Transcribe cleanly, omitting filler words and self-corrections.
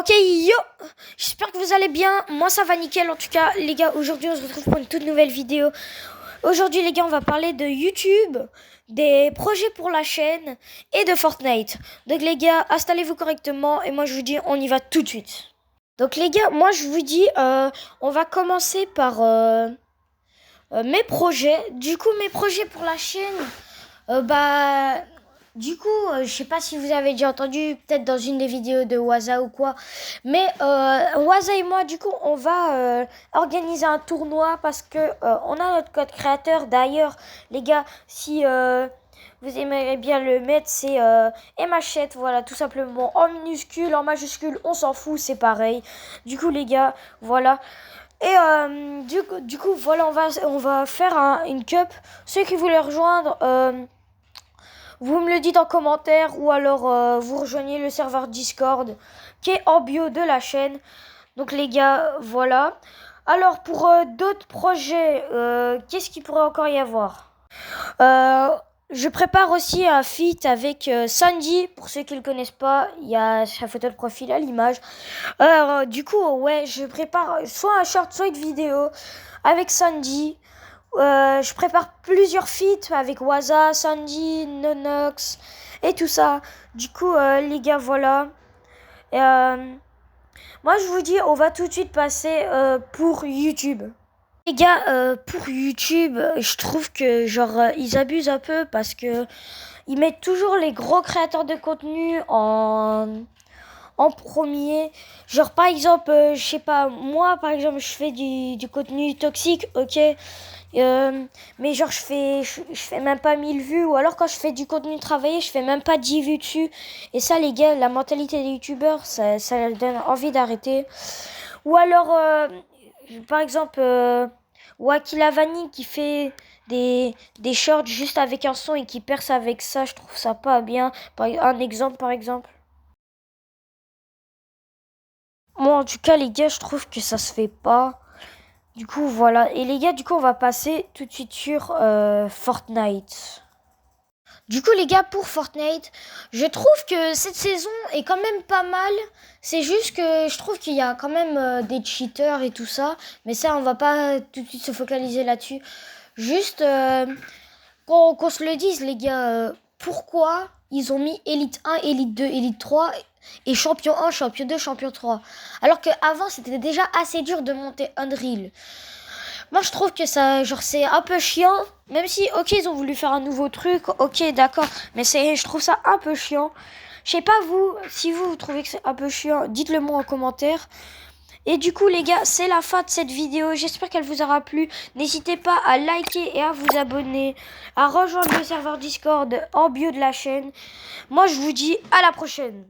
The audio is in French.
Ok, yo, j'espère que vous allez bien. Moi, ça va nickel. En tout cas, les gars, aujourd'hui, on se retrouve pour une toute nouvelle vidéo. Aujourd'hui, les gars, on va parler de YouTube, des projets pour la chaîne et de Fortnite. Donc, les gars, installez-vous correctement et moi, je vous dis, on y va tout de suite. Donc, les gars, moi, je vous dis, on va commencer par mes projets. Du coup, mes projets pour la chaîne, je sais pas si vous avez déjà entendu, peut-être dans une des vidéos de Waza ou quoi, mais Waza et moi, du coup, on va organiser un tournoi parce que on a notre code créateur. D'ailleurs, les gars, si vous aimeriez bien le mettre, c'est Machette, voilà, tout simplement, en minuscule, en majuscule, on s'en fout, c'est pareil. Du coup, les gars, voilà. Et du coup, voilà, on va faire une cup. Ceux qui voulaient rejoindre, vous me le dites en commentaire ou alors vous rejoignez le serveur Discord qui est en bio de la chaîne. Donc les gars, voilà. Alors pour d'autres projets, qu'est-ce qu'il pourrait encore y avoir? Je prépare aussi un feat avec Sandy. Pour ceux qui ne le connaissent pas, il y a sa photo de profil à l'image. Alors du coup, ouais, je prépare soit un short, soit une vidéo avec Sandy. Je prépare plusieurs feats avec Waza, Sandy, Nonox et tout ça. Du coup, les gars, voilà. Moi, je vous dis, on va tout de suite passer pour YouTube. Les gars, pour YouTube, je trouve que genre ils abusent un peu parce que ils mettent toujours les gros créateurs de contenu en premier. Genre par exemple, je sais pas, moi par exemple je fais du contenu toxique, ok. Mais genre je fais même pas 1000 vues. Ou alors quand je fais du contenu travaillé, je fais même pas 10 vues dessus. Et ça les gars, la mentalité des youtubeurs, ça donne envie d'arrêter. Ou alors, par exemple, Wakilavani qui fait des shorts juste avec un son et qui perce avec ça, je trouve ça pas bien. Un exemple par exemple. Moi, en tout cas, les gars, je trouve que ça se fait pas. Du coup, voilà. Et les gars, du coup, on va passer tout de suite sur Fortnite. Du coup, les gars, pour Fortnite, je trouve que cette saison est quand même pas mal. C'est juste que je trouve qu'il y a quand même des cheaters et tout ça. Mais ça, on va pas tout de suite se focaliser là-dessus. Juste qu'on se le dise, les gars, pourquoi ils ont mis Elite 1, Elite 2, Elite 3 et Champion 1, Champion 2, Champion 3. Alors qu'avant, c'était déjà assez dur de monter Unreal. Moi, je trouve que ça, genre, c'est un peu chiant. Même si, ok, ils ont voulu faire un nouveau truc, ok, d'accord. Mais je trouve ça un peu chiant. Je sais pas vous, si vous trouvez que c'est un peu chiant, dites-le moi en commentaire. Et du coup, les gars, c'est la fin de cette vidéo. J'espère qu'elle vous aura plu. N'hésitez pas à liker et à vous abonner, à rejoindre le serveur Discord en bio de la chaîne. Moi, je vous dis à la prochaine.